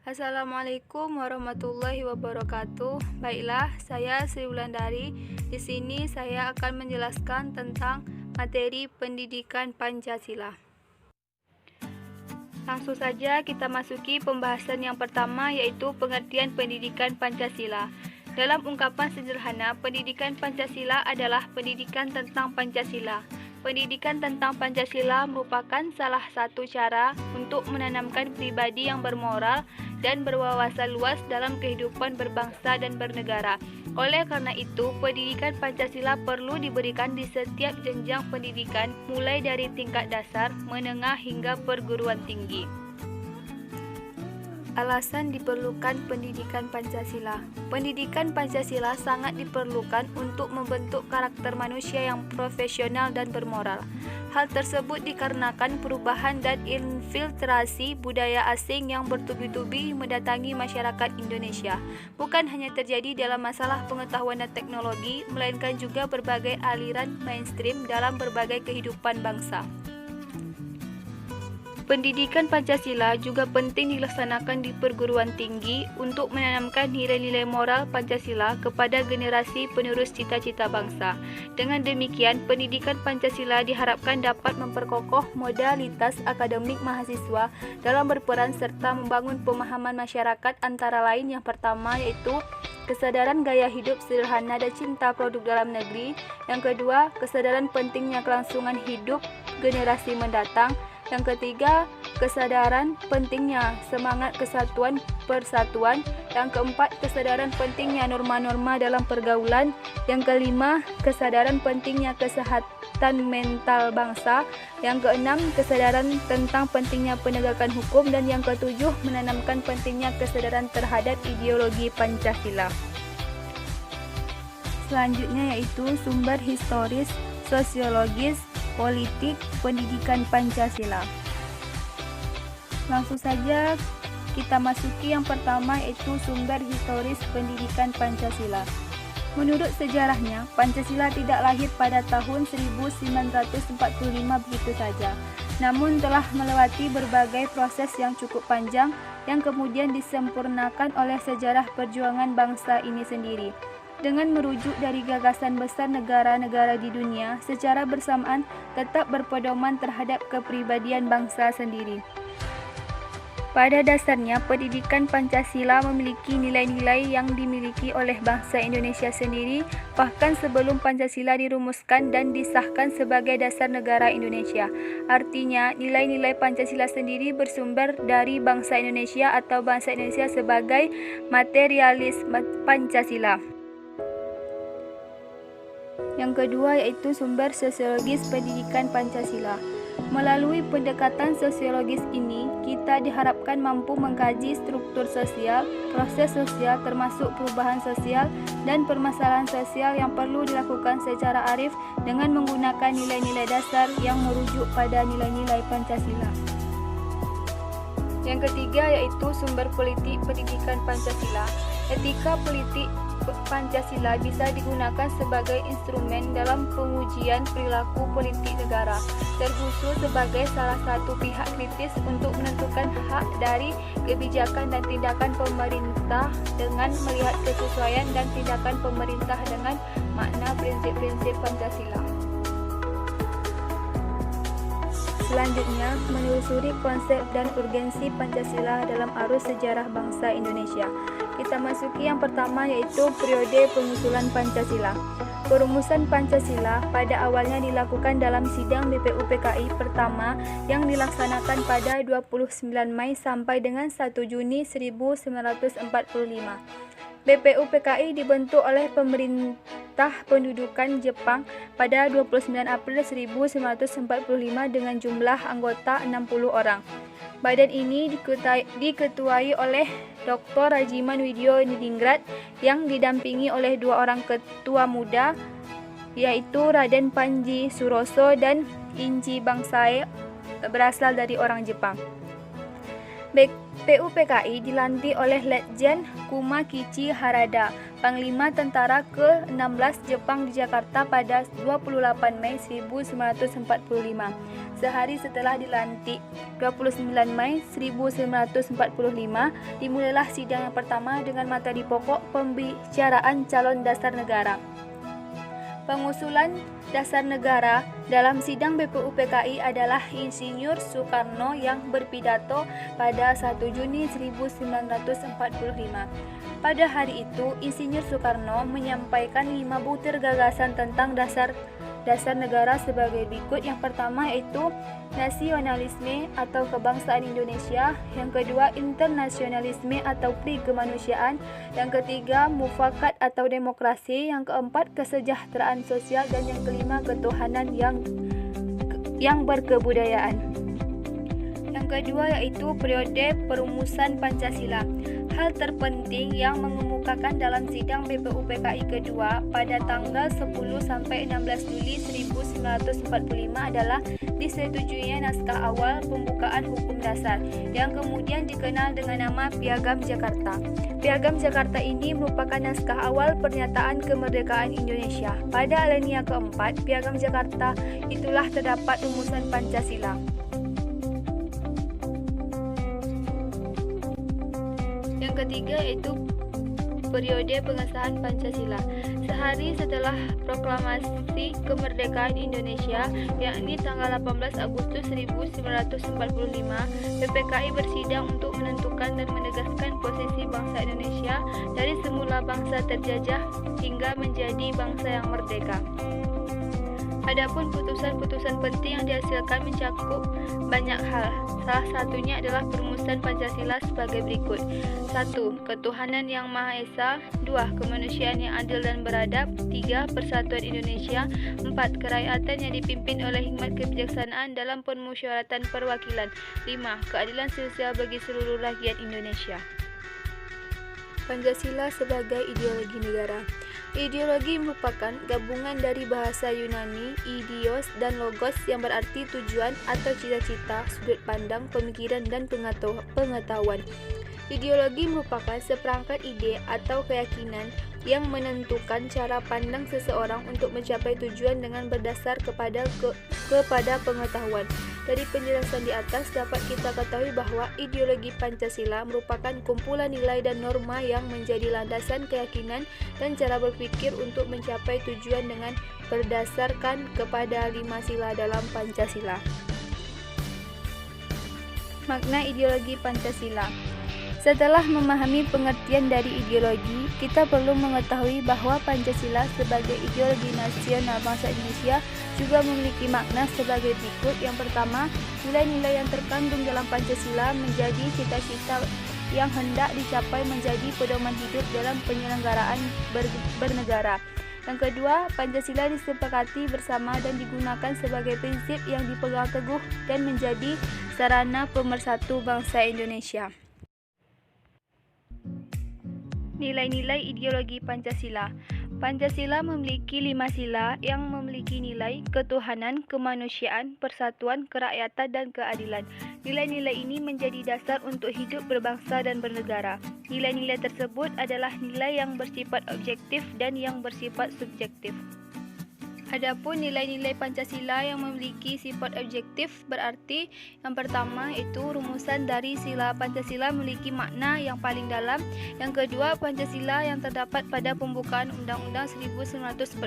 Assalamualaikum warahmatullahi wabarakatuh. Baiklah, saya Sri Wulandari. Di sini saya akan menjelaskan tentang materi pendidikan Pancasila. Langsung saja kita masuki pembahasan yang pertama, yaitu pengertian pendidikan Pancasila. Dalam ungkapan sederhana, pendidikan Pancasila adalah pendidikan tentang Pancasila. Pendidikan tentang Pancasila merupakan salah satu cara untuk menanamkan pribadi yang bermoral dan berwawasan luas dalam kehidupan berbangsa dan bernegara. Oleh karena itu, pendidikan Pancasila perlu diberikan di setiap jenjang pendidikan, mulai dari tingkat dasar, menengah hingga perguruan tinggi. Alasan diperlukan pendidikan Pancasila. Pendidikan Pancasila sangat diperlukan untuk membentuk karakter manusia yang profesional dan bermoral. Hal tersebut dikarenakan perubahan dan infiltrasi budaya asing yang bertubi-tubi mendatangi masyarakat Indonesia. Bukan hanya terjadi dalam masalah pengetahuan dan teknologi, melainkan juga berbagai aliran mainstream dalam berbagai kehidupan bangsa. Pendidikan Pancasila juga penting dilaksanakan di perguruan tinggi untuk menanamkan nilai-nilai moral Pancasila kepada generasi penerus cita-cita bangsa. Dengan demikian, pendidikan Pancasila diharapkan dapat memperkokoh modalitas akademik mahasiswa dalam berperan serta membangun pemahaman masyarakat, antara lain yang pertama yaitu kesadaran gaya hidup sederhana dan cinta produk dalam negeri. Yang kedua, kesadaran pentingnya kelangsungan hidup generasi mendatang. Yang ketiga, kesadaran pentingnya semangat kesatuan persatuan. Yang keempat, kesadaran pentingnya norma-norma dalam pergaulan. Yang kelima, kesadaran pentingnya kesehatan mental bangsa. Yang keenam, kesadaran tentang pentingnya penegakan hukum. Dan yang ketujuh, menanamkan pentingnya kesadaran terhadap ideologi Pancasila. Selanjutnya yaitu sumber historis, sosiologis, politik, pendidikan Pancasila. Langsung saja kita masuki yang pertama, yaitu sumber historis pendidikan Pancasila. Menurut sejarahnya, Pancasila tidak lahir pada tahun 1945 begitu saja, namun telah melewati berbagai proses yang cukup panjang yang kemudian disempurnakan oleh sejarah perjuangan bangsa ini sendiri. Dengan merujuk dari gagasan besar negara-negara di dunia, secara bersamaan tetap berpedoman terhadap kepribadian bangsa sendiri. Pada dasarnya, pendidikan Pancasila memiliki nilai-nilai yang dimiliki oleh bangsa Indonesia sendiri, bahkan sebelum Pancasila dirumuskan dan disahkan sebagai dasar negara Indonesia. Artinya, nilai-nilai Pancasila sendiri bersumber dari bangsa Indonesia atau bangsa Indonesia sebagai materialis Pancasila. Yang kedua yaitu sumber sosiologis pendidikan Pancasila. Melalui pendekatan sosiologis ini, kita diharapkan mampu mengkaji struktur sosial, proses sosial termasuk perubahan sosial dan permasalahan sosial yang perlu dilakukan secara arif dengan menggunakan nilai-nilai dasar yang merujuk pada nilai-nilai Pancasila. Yang ketiga yaitu sumber politik pendidikan Pancasila. Etika politik Pancasila bisa digunakan sebagai instrumen dalam pengujian perilaku politik negara, terkhusus sebagai salah satu pihak kritis untuk menentukan hak dari kebijakan dan tindakan pemerintah dengan melihat kesesuaian dan tindakan pemerintah dengan makna prinsip-prinsip Pancasila. Selanjutnya, menelusuri konsep dan urgensi Pancasila dalam arus sejarah bangsa Indonesia. Kita masuki yang pertama yaitu periode pengusulan Pancasila. Perumusan Pancasila pada awalnya dilakukan dalam sidang BPUPKI pertama yang dilaksanakan pada 29 Mei sampai dengan 1 Juni 1945. BPUPKI dibentuk oleh pemerintah pendudukan Jepang pada 29 April 1945 dengan jumlah anggota 60 orang. Badan ini diketuai oleh Dr. Rajiman Widyo Nidingrat yang didampingi oleh dua orang ketua muda, yaitu Raden Panji Suroso dan Inji Bangsae, berasal dari orang Jepang. PUPKI dilantik oleh Letjen Kuma Kichi Harada, Panglima Tentara ke-16 Jepang di Jakarta pada 28 Mei 1945. Sehari setelah dilantik, 29 Mei 1945, dimulailah sidang yang pertama dengan materi pokok pembicaraan calon dasar negara. Pengusulan dasar negara dalam sidang BPUPKI adalah Insinyur Soekarno yang berpidato pada 1 Juni 1945. Pada hari itu, Insinyur Soekarno menyampaikan 5 butir gagasan tentang dasar negara sebagai berikut. Yang pertama yaitu nasionalisme atau kebangsaan Indonesia, yang kedua internasionalisme atau pri-kemanusiaan, yang ketiga mufakat atau demokrasi, yang keempat kesejahteraan sosial, dan yang kelima ketuhanan yang berkebudayaan. Yang kedua yaitu periode perumusan Pancasila. Hal terpenting yang mengemukakan dalam sidang BPUPKI kedua pada tanggal 10 sampai 16 Juli 1945 adalah disetujuinya naskah awal pembukaan hukum dasar yang kemudian dikenal dengan nama Piagam Jakarta. Piagam Jakarta ini merupakan naskah awal pernyataan kemerdekaan Indonesia. Pada alinea keempat Piagam Jakarta itulah terdapat rumusan Pancasila. Yang ketiga yaitu periode pengesahan Pancasila. Sehari setelah proklamasi kemerdekaan Indonesia, yakni tanggal 18 Agustus 1945, PPKI bersidang untuk menentukan dan menegaskan posisi bangsa Indonesia dari semula bangsa terjajah hingga menjadi bangsa yang merdeka. Adapun putusan-putusan penting yang dihasilkan mencakup banyak hal. Salah satunya adalah perumusan Pancasila sebagai berikut. 1. Ketuhanan yang Maha Esa. 2. Kemanusiaan yang adil dan beradab. 3. Persatuan Indonesia. 4. Kerakyatan yang dipimpin oleh hikmat kebijaksanaan dalam permusyawaratan perwakilan. 5. Keadilan sosial bagi seluruh rakyat Indonesia. Pancasila sebagai ideologi negara. Ideologi merupakan gabungan dari bahasa Yunani, idios, dan logos yang berarti tujuan atau cita-cita, sudut pandang, pemikiran, dan pengetahuan. Ideologi merupakan seperangkat ide atau keyakinan yang menentukan cara pandang seseorang untuk mencapai tujuan dengan berdasar kepada pengetahuan. Dari penjelasan di atas dapat kita ketahui bahwa ideologi Pancasila merupakan kumpulan nilai dan norma yang menjadi landasan keyakinan dan cara berpikir untuk mencapai tujuan dengan berdasarkan kepada 5 sila dalam Pancasila. Makna ideologi Pancasila. Setelah memahami pengertian dari ideologi, kita perlu mengetahui bahwa Pancasila sebagai ideologi nasional bangsa Indonesia juga memiliki makna sebagai berikut. Yang pertama, nilai-nilai yang terkandung dalam Pancasila menjadi cita-cita yang hendak dicapai menjadi pedoman hidup dalam penyelenggaraan bernegara. Yang kedua, Pancasila disepakati bersama dan digunakan sebagai prinsip yang dipegang teguh dan menjadi sarana pemersatu bangsa Indonesia. Nilai-nilai ideologi Pancasila. Pancasila memiliki 5 sila yang memiliki nilai ketuhanan, kemanusiaan, persatuan, kerakyatan, dan keadilan. Nilai-nilai ini menjadi dasar untuk hidup berbangsa dan bernegara. Nilai-nilai tersebut adalah nilai yang bersifat objektif dan yang bersifat subjektif. Adapun nilai-nilai Pancasila yang memiliki sifat objektif berarti yang pertama yaitu rumusan dari sila Pancasila memiliki makna yang paling dalam. Yang kedua, Pancasila yang terdapat pada pembukaan Undang-Undang 1945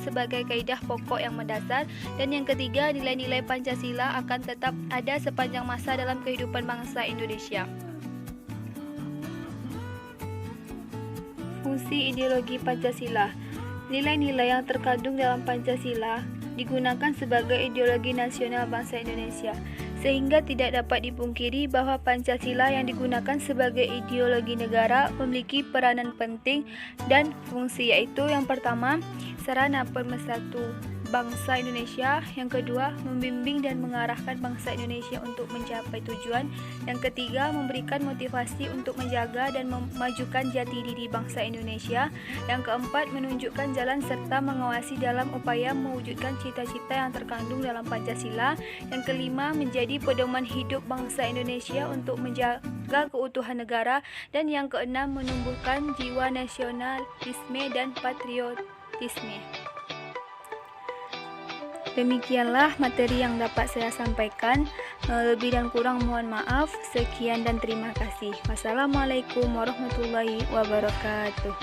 sebagai kaidah pokok yang mendasar. Dan yang ketiga, nilai-nilai Pancasila akan tetap ada sepanjang masa dalam kehidupan bangsa Indonesia. Fungsi ideologi Pancasila. Nilai-nilai yang terkandung dalam Pancasila digunakan sebagai ideologi nasional bangsa Indonesia, sehingga tidak dapat dipungkiri bahwa Pancasila yang digunakan sebagai ideologi negara memiliki peranan penting dan fungsi, yaitu yang pertama, sarana pemersatu bangsa Indonesia. Yang kedua, membimbing dan mengarahkan bangsa Indonesia untuk mencapai tujuan. Yang ketiga, memberikan motivasi untuk menjaga dan memajukan jati diri bangsa Indonesia. Yang keempat, menunjukkan jalan serta mengawasi dalam upaya mewujudkan cita-cita yang terkandung dalam Pancasila. Yang kelima, menjadi pedoman hidup bangsa Indonesia untuk menjaga keutuhan negara. Dan yang keenam, menumbuhkan jiwa nasionalisme dan patriotisme. Demikianlah materi yang dapat saya sampaikan. Lebih dan kurang mohon maaf. Sekian dan terima kasih. Wassalamualaikum warahmatullahi wabarakatuh.